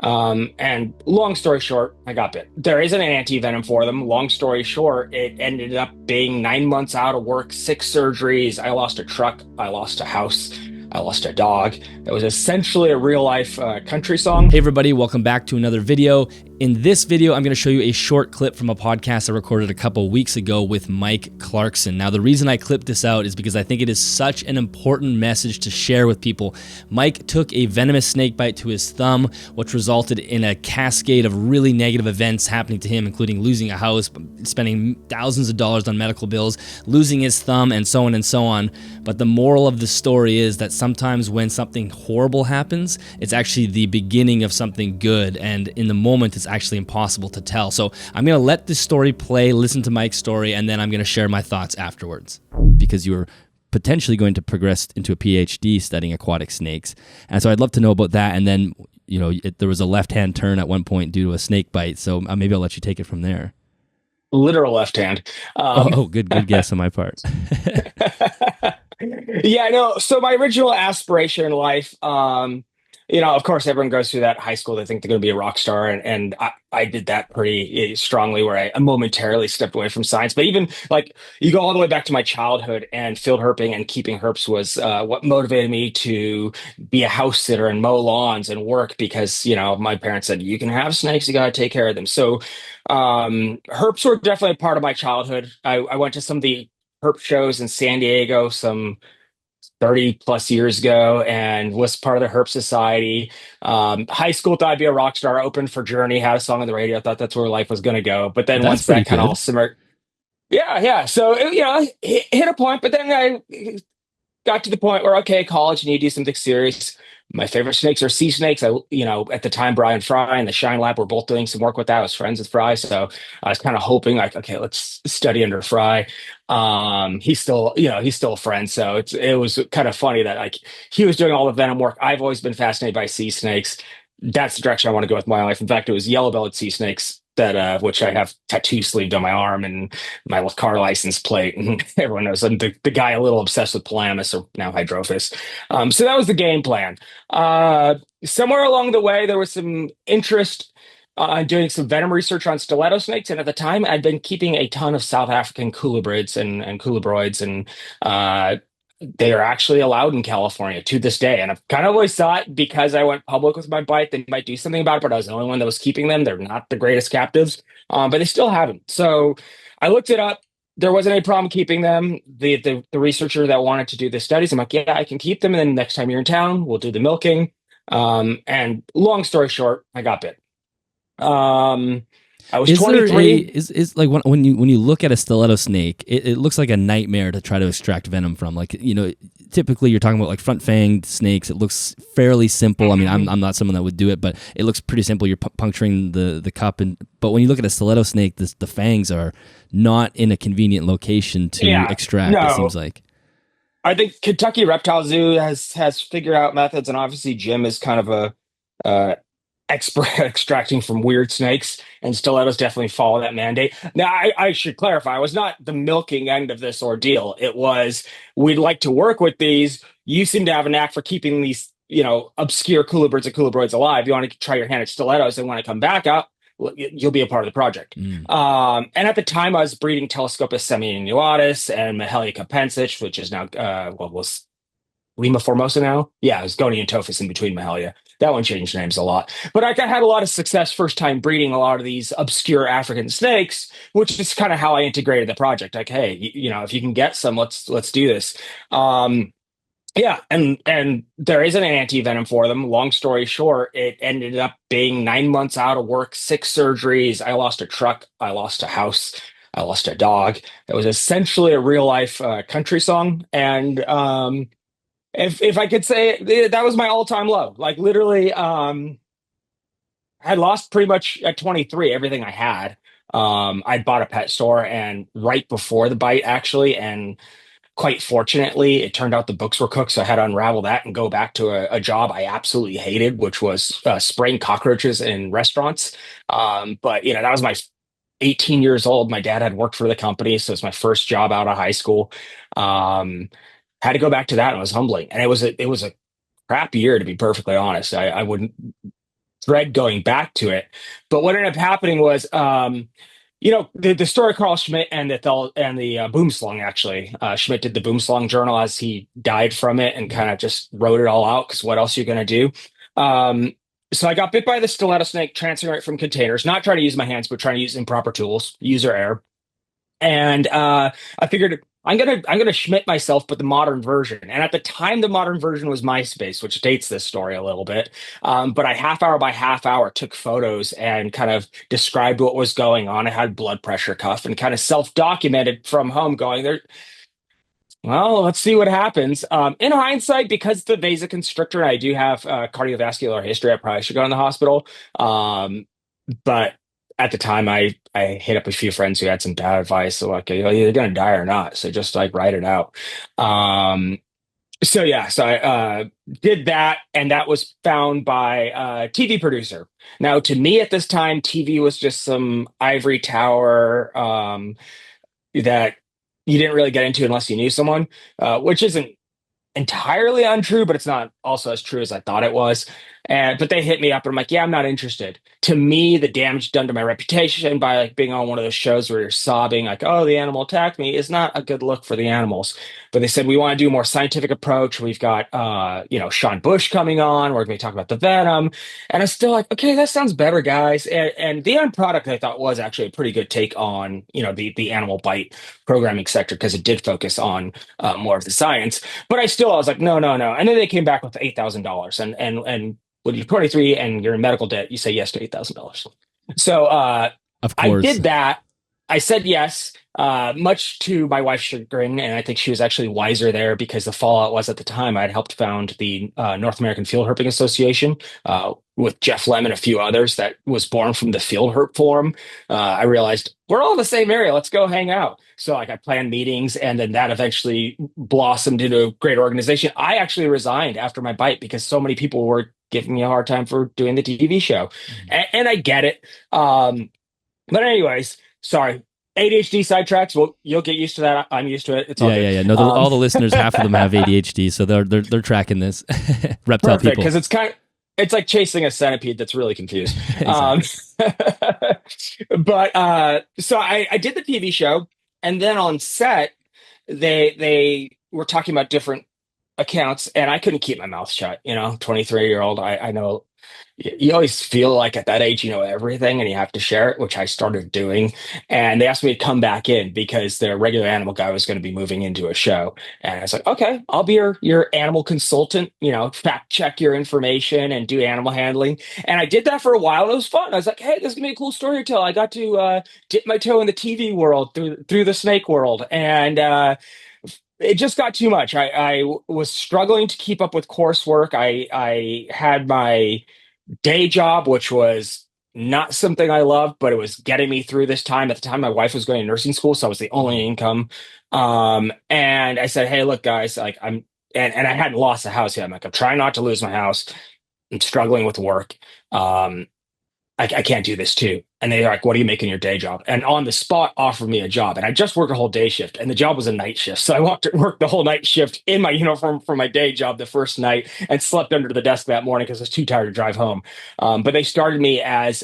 And long story short, I got bit. There isn't an anti-venom for them. Long story short, it ended up being 9 months out of work, six surgeries. I lost a truck. I lost a house. I lost a dog. It was essentially a real life country song. Hey everybody, welcome back to another video. In this video, I'm going to show you a short clip from a podcast I recorded a couple weeks ago with Myke Clarkson. Now, the reason I clipped this out is because I think it is such an important message to share with people. Myke took a venomous snake bite to his thumb, which resulted in a cascade of really negative events happening to him, including losing a house, spending thousands of dollars on medical bills, losing his thumb, and so on and so on. But the moral of the story is that sometimes when something horrible happens, it's actually the beginning of something good, and in the moment it's actually impossible to tell. So I'm going to let this story play, listen to Mike's story, and then I'm going to share my thoughts afterwards. Because you're potentially going to progress into a PhD studying aquatic snakes, and so I'd love to know about that. And then, you know, there was a left-hand turn at one point due to a snake bite, so maybe I'll let you take it from there. Literal left hand. Good guess on my part. Yeah, no. So my original aspiration in life, of course, everyone goes through that high school. They think they're going to be a rock star, and I did that pretty strongly, where I momentarily stepped away from science. But even like you go all the way back to my childhood, and field herping and keeping herps was what motivated me to be a house sitter and mow lawns and work because my parents said you can have snakes, you got to take care of them. So herps were definitely a part of my childhood. I went to some of the herp shows in San Diego some 30 plus years ago and was part of the Herp Society. High school thought I'd be a rock star, opened for Journey, had a song on the radio, thought that's where life was going to go. But then That's once pretty that kind of all good. simmered, yeah. So, hit a point, but then I got to the point where, okay, college, you need to do something serious. My favorite snakes are sea snakes. At the time, Brian Fry and the Shine Lab were both doing some work with that. I was friends with Fry, so I was kind of hoping, like, okay, let's study under Fry. He's still a friend, so it was kind of funny that like he was doing all the venom work. I've always been fascinated by sea snakes. That's the direction I want to go with my life. In fact, it was yellow-bellied sea snakes that which I have tattoo sleeved on my arm and my car license plate, and everyone knows I'm the guy a little obsessed with Pelamis or now Hydrophis. So that was the game plan. Somewhere along the way, there was some interest doing some venom research on stiletto snakes, and at the time, I'd been keeping a ton of South African colubrids and colubroids, and they are actually allowed in California to this day. And I've kind of always thought because I went public with my bite, they might do something about it, but I was the only one that was keeping them. They're not the greatest captives, but they still haven't. So I looked it up. There wasn't any problem keeping them. The researcher that wanted to do the studies, I'm like, yeah, I can keep them. And then next time you're in town, we'll do the milking. And long story short, I got bit. Um, I was Is there a 23. is like when you look at a stiletto snake, it looks like a nightmare to try to extract venom from. Like, you know, typically you're talking about like front fanged snakes. It looks fairly simple. I mean, I'm not someone that would do it, but it looks pretty simple. You're puncturing the cup, but when you look at a stiletto snake, the fangs are not in a convenient location to Yeah, extract. It no. seems like. I think Kentucky Reptile Zoo has figured out methods, and obviously Jim is kind of a uh, expert at extracting from weird snakes, and stilettos definitely follow that mandate. Now, I should clarify, I was not the milking end of this ordeal. It was we'd like to work with these. You seem to have a knack for keeping these, obscure colubrids and colubroids alive. You want to try your hand at stilettos, and when I come back up, you'll be a part of the project. Mm. And at the time, I was breeding Telescopus semiannuatus and Mahalia capensis, which is now was Lima Formosa now. Yeah, it was Goniantophis in between Mahalia. That one changed names a lot. But I had a lot of success first time breeding a lot of these obscure African snakes, which is kind of how I integrated the project. Like, hey, if you can get some, let's do this. Yeah, and there isn't an anti-venom for them. Long story short, it ended up being 9 months out of work, six surgeries. I lost a truck, I lost a house, I lost a dog. It was essentially a real life country song, and if I could say that was my all time low. Like literally, I had lost pretty much at 23 everything I had. I'd bought a pet store, and right before the bite, actually, and quite fortunately, it turned out the books were cooked, so I had to unravel that and go back to a job I absolutely hated, which was spraying cockroaches in restaurants. But that was my 18 years old. My dad had worked for the company, so it's my first job out of high school. Um, had to go back to that, and it was humbling. And it was a crap year, to be perfectly honest. I wouldn't thread going back to it. But what ended up happening was, the story Carl Schmidt and the Boomslung actually. Schmidt did the Boomslung journal as he died from it and kind of just wrote it all out because what else are you going to do? Um, so I got bit by the stiletto snake, transferring it from containers, not trying to use my hands, but trying to use improper tools, user error. And I figured I'm gonna Schmidt myself, but the modern version. And at the time, the modern version was MySpace, which dates this story a little bit. But I half hour by half hour took photos and kind of described what was going on. I had blood pressure cuff and kind of self documented from home, going there. Well, let's see what happens. In hindsight, because the vasoconstrictor, I do have cardiovascular history. I probably should go in the hospital. But at the time, I hit up a few friends who had some bad advice. So like, you're either gonna die or not. So just like write it out. Um, so yeah, so I did that, and that was found by a TV producer. Now, to me at this time, TV was just some ivory tower that you didn't really get into unless you knew someone, which isn't entirely untrue, but it's not also as true as I thought it was. And but they hit me up and I'm like, yeah, I'm not interested. To me, the damage done to my reputation by like being on one of those shows where you're sobbing, like, oh, the animal attacked me, is not a good look for the animals. But they said we want to do a more scientific approach. We've got Sean Bush coming on, we're gonna be talking about the venom. And I'm still like, okay, that sounds better, guys. And the end product I thought was actually a pretty good take on, the animal bite programming sector because it did focus on more of the science. But I was like, no, no, no. And then they came back with $8,000. And when you're 23 and you're in medical debt, you say yes to $8,000. So Of I course. did that. I said yes, much to my wife's chagrin, and I think she was actually wiser there because the fallout was at the time I had helped found the North American Field Herping Association with Jeff Lem and a few others that was born from the Field Herp Forum. I realized we're all in the same area. Let's go hang out. So like I planned meetings, and then that eventually blossomed into a great organization. I actually resigned after my bite because so many people were giving me a hard time for doing the TV show, and I get it. But anyways, sorry. ADHD sidetracks. Well, you'll get used to that. I'm used to it. It's all Yeah, good. yeah, yeah. No, Um, all the listeners, half of them have ADHD, so they're tracking this. Reptile Perfect, people. because it's like chasing a centipede that's really confused. Um, Exactly. but so I did the TV show, and then on set, they were talking about different accounts, and I couldn't keep my mouth shut. 23-year-old. I know you always feel like at that age you know everything and you have to share it, which I started doing. And they asked me to come back in because their regular animal guy was going to be moving into a show. And I was like, okay, I'll be your animal consultant, fact check your information and do animal handling. And I did that for a while. It was fun. I was like, hey, this is gonna be a cool story to tell. I got to dip my toe in the TV world through the snake world. And it just got too much. I was struggling to keep up with coursework. I had my day job, which was not something I loved, but it was getting me through this time. At the time, my wife was going to nursing school, so I was the only income. And I said, "Hey, look, guys, like and I hadn't lost the house yet. I'm like, I'm trying not to lose my house. I'm struggling with work. Um, I can't do this too." And they're like, what do you make in your day job? And on the spot offered me a job. And I just worked a whole day shift and the job was a night shift. So I worked the whole night shift in my uniform for my day job the first night and slept under the desk that morning because I was too tired to drive home. But they started me as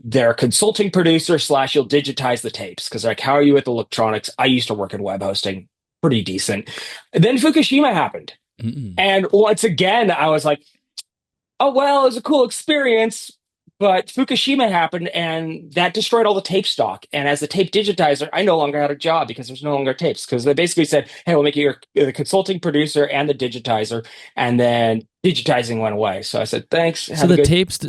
their consulting producer slash you'll digitize the tapes. Because like, how are you with electronics? I used to work in web hosting, pretty decent. Then Fukushima happened. Mm-mm. And once again, I was like, oh, well, it was a cool experience. But Fukushima happened and that destroyed all the tape stock. And as the tape digitizer, I no longer had a job because there's no longer tapes. Because they basically said, hey, we'll make you the consulting producer and the digitizer. And then digitizing went away. So I said, thanks. So Have a the good.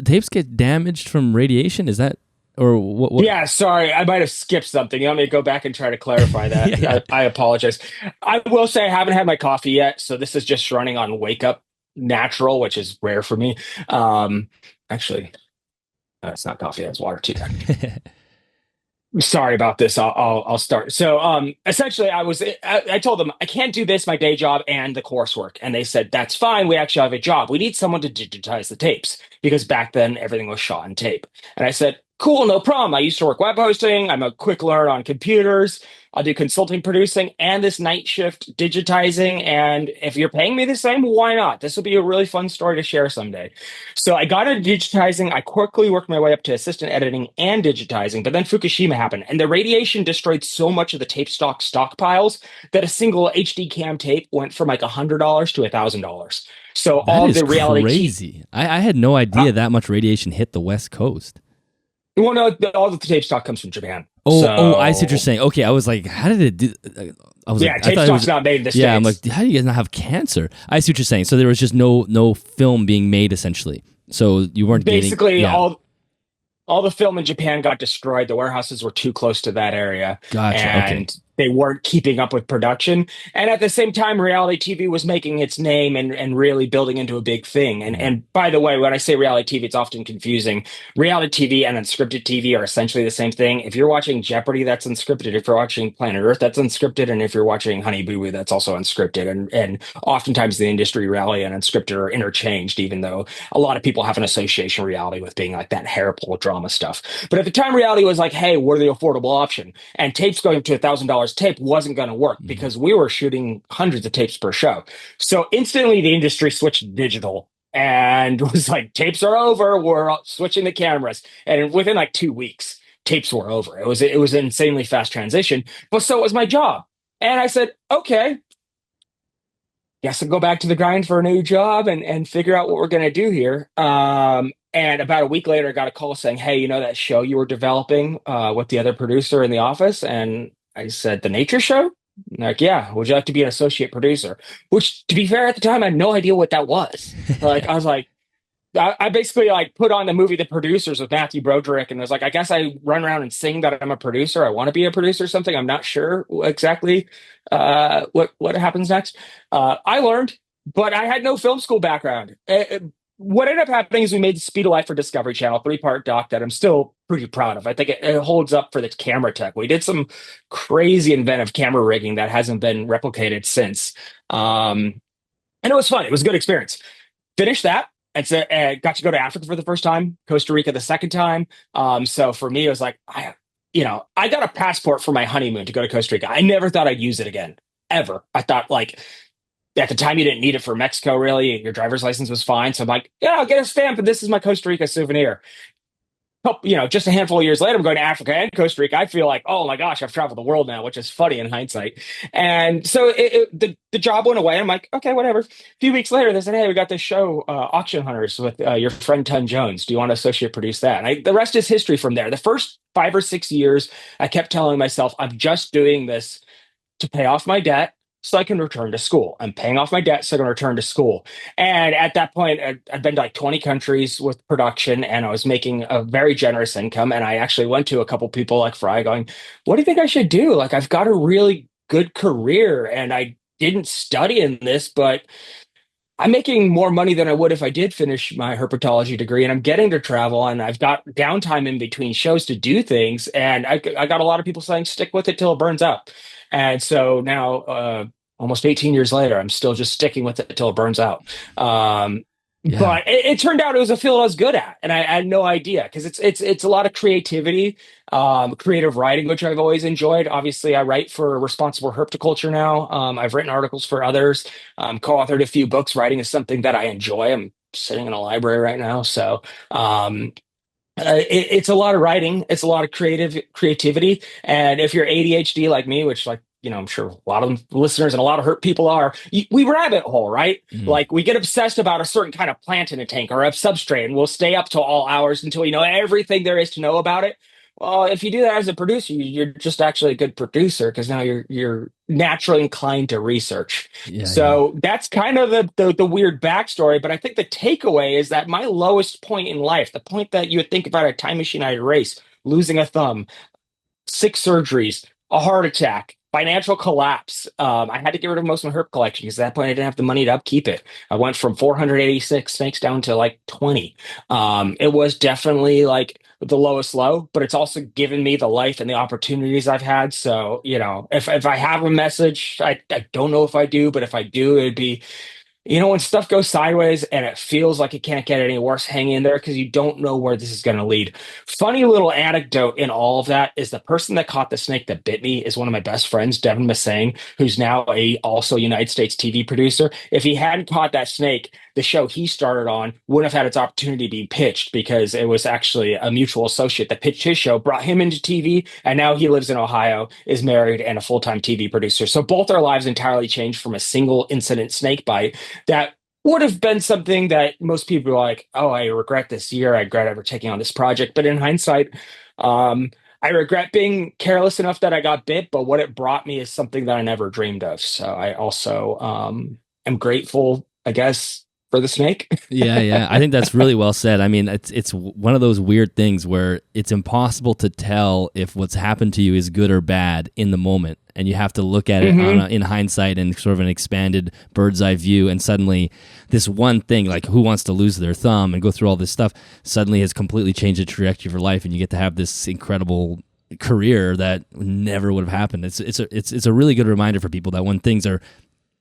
tapes get damaged from radiation? Is that or what? Yeah, sorry. I might have skipped something. You want me to go back and try to clarify Yeah, that? yeah. I apologize. I will say I haven't had my coffee yet. So this is just running on wake up natural, which is rare for me. Actually. It's not coffee, it's water too. Sorry about this. I'll start. So essentially I told them I can't do this, my day job and the coursework. And they said, that's fine. We actually have a job. We need someone to digitize the tapes because back then everything was shot on tape. And I said, cool, no problem. I used to work web hosting. I'm a quick learner on computers. I'll do consulting producing and this night shift digitizing. And if you're paying me the same, why not? This will be a really fun story to share someday. So I got into digitizing. I quickly worked my way up to assistant editing and digitizing, but then Fukushima happened and the radiation destroyed so much of the tape stockpiles that a single HD cam tape went from like $100 to $1,000. So That all of is the reality crazy. I had no uh, idea that much radiation hit the West Coast. well, no, all the tape stock comes from Japan. Oh, I see what you're So saying. Okay, I was like, how did it do? I was like, yeah, I tape thought it stock's was. not made in the Yeah, I'm States. like, how do you guys not have cancer? I see what you're saying. So there was just no film being made essentially. So you weren't getting. Basically, Yeah, all the film in Japan got destroyed. The warehouses were too close to that area, gotcha. Okay. and they weren't keeping up with production. And at the same time, reality TV was making its name and really building into a big thing. And Mhm. and by the way, when I say reality TV, it's often confusing. Reality TV and unscripted TV are essentially the same thing. If you're watching Jeopardy, that's unscripted. If you're watching Planet Earth, that's unscripted. And if you're watching Honey Boo Boo, that's also unscripted. And oftentimes the industry reality and unscripted are interchanged, even though a lot of people have an association reality with being like that hair pull drama stuff. But at the time, reality was like, hey, we're the affordable option. And tapes going to $1,000 tape wasn't going to work Mhm. because we were shooting hundreds of tapes per show. So instantly the industry switched digital and was like, tapes are over. We're switching the cameras. And within like 2 weeks, tapes were over. It was an insanely fast transition. But so was my job. And I said, okay, guess I'll go back to the grind for a new job and figure out what we're going to do here. And about a week later, I got a call saying, hey, you know that show you were developing with the other producer in the office? And I said, the nature show? Like, yeah, would you like to be an associate producer? Which, to be fair, at the time, I had no idea what that was. Like, I was like, I basically like put on the movie The Producers with Matthew Broderick and was like, I guess I run around and sing that I'm a producer. I want to be a producer or something. I'm not sure exactly what happens next. I learned, but I had no film school background. What ended up happening is we made the Speed of Life for Discovery Channel, 3-part doc that I'm still pretty proud of. I think it holds up for the camera tech. We did some crazy inventive camera rigging that hasn't been replicated since. And it was fun. It was a good experience. Finished that. And so got to go to Africa for the first time, Costa Rica the second time. So for me, it was like, I got a passport for my honeymoon to go to Costa Rica. I never thought I'd use it again, ever. I thought like at the time you didn't need it for Mexico, really. Your driver's license was fine. So I'm like, yeah, I'll get a stamp, and this is my Costa Rica souvenir. Just a handful of years later, I'm going to Africa and Costa Rica. I feel like, oh my gosh, I've traveled the world now, which is funny in hindsight. And so the job went away. I'm like, okay, whatever. A few weeks later, they said, hey, we got this show, Auction Hunters, with your friend Ton Jones. Do you want to associate produce that? And the rest is history from there. The first 5 or 6 years, I kept telling myself, I'm just doing this to pay off my debt so I can return to school. I'm paying off my debt so I can return to school. And at that point, I'd been to like 20 countries with production and I was making a very generous income. And I actually went to a couple people like Fry going, what do you think I should do? Like, I've got a really good career and I didn't study in this, but I'm making more money than I would if I did finish my herpetology degree, and I'm getting to travel, and I've got downtime in between shows to do things. And I got a lot of people saying, stick with it till it burns out. And so now, almost 18 years later, I'm still just sticking with it till it burns out. Um, Yeah. but it turned out it was a field I was good at, and I had no idea because it's a lot of creativity, creative writing, which I've always enjoyed. Obviously, I write for Responsible Herpetoculture now. I've written articles for others, co-authored a few books. Writing is something that I enjoy. I'm sitting in a library right now, so um, it's a lot of writing. It's a lot of creativity. And if you're ADHD like me, which like, I'm sure a lot of listeners and a lot of hurt people are, we rabbit hole, right? Mhm. Like we get obsessed about a certain kind of plant in a tank or a substrate, and we'll stay up till all hours until we know everything there is to know about it. Well, if you do that as a producer, you're just actually a good producer because now you're naturally inclined to research. Yeah. Yeah. So that's kind of the weird backstory. But I think the takeaway is that my lowest point in life, the point that you would think about a time machine I'd erase, losing a thumb, 6 surgeries, a heart attack, financial collapse. I had to get rid of most of my herp collection because at that point I didn't have the money to upkeep it. I went from 486 snakes down to like 20. It was definitely like the lowest low, but it's also given me the life and the opportunities I've had. So, if I have a message, I don't know if I do, but if I do, it'd be When stuff goes sideways and it feels like it can't get any worse, hang in there because you don't know where this is going to lead. Funny little anecdote in all of that is the person that caught the snake that bit me is one of my best friends, Devin Massang, who's now a also United States TV producer. If he hadn't caught that snake, the show he started on wouldn't have had its opportunity to be pitched because it was actually a mutual associate that pitched his show, brought him into TV, and now he lives in Ohio, is married, and a full-time TV producer. So both our lives entirely changed from a single incident snake bite that would have been something that most people are like, oh, I regret this year. I regret ever taking on this project. But in hindsight, I regret being careless enough that I got bit, but what it brought me is something that I never dreamed of. So I also am grateful, I guess, for the snake. Yeah, yeah. I think that's really well said. I mean, it's one of those weird things where it's impossible to tell if what's happened to you is good or bad in the moment, and you have to look at it in hindsight and sort of an expanded bird's eye view. And suddenly, this one thing, like who wants to lose their thumb and go through all this stuff, suddenly has completely changed the trajectory of your life, and you get to have this incredible career that never would have happened. It's a really good reminder for people that when things are,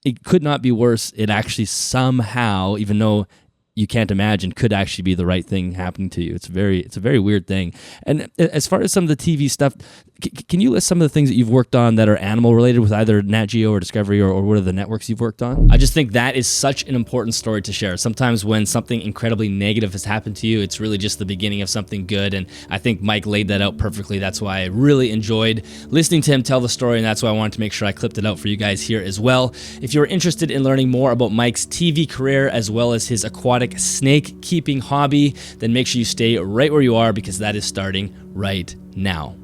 it could not be worse. It actually somehow, even though you can't imagine, could actually be the right thing happening to you. It's a very weird thing. And as far as some of the TV stuff, can you list some of the things that you've worked on that are animal related with either Nat Geo or Discovery or what are the networks you've worked on? I just think that is such an important story to share. Sometimes when something incredibly negative has happened to you, it's really just the beginning of something good. And I think Myke laid that out perfectly. That's why I really enjoyed listening to him tell the story. And that's why I wanted to make sure I clipped it out for you guys here as well. If you're interested in learning more about Myke's TV career as well as his aquatic snake keeping hobby, then make sure you stay right where you are because that is starting right now.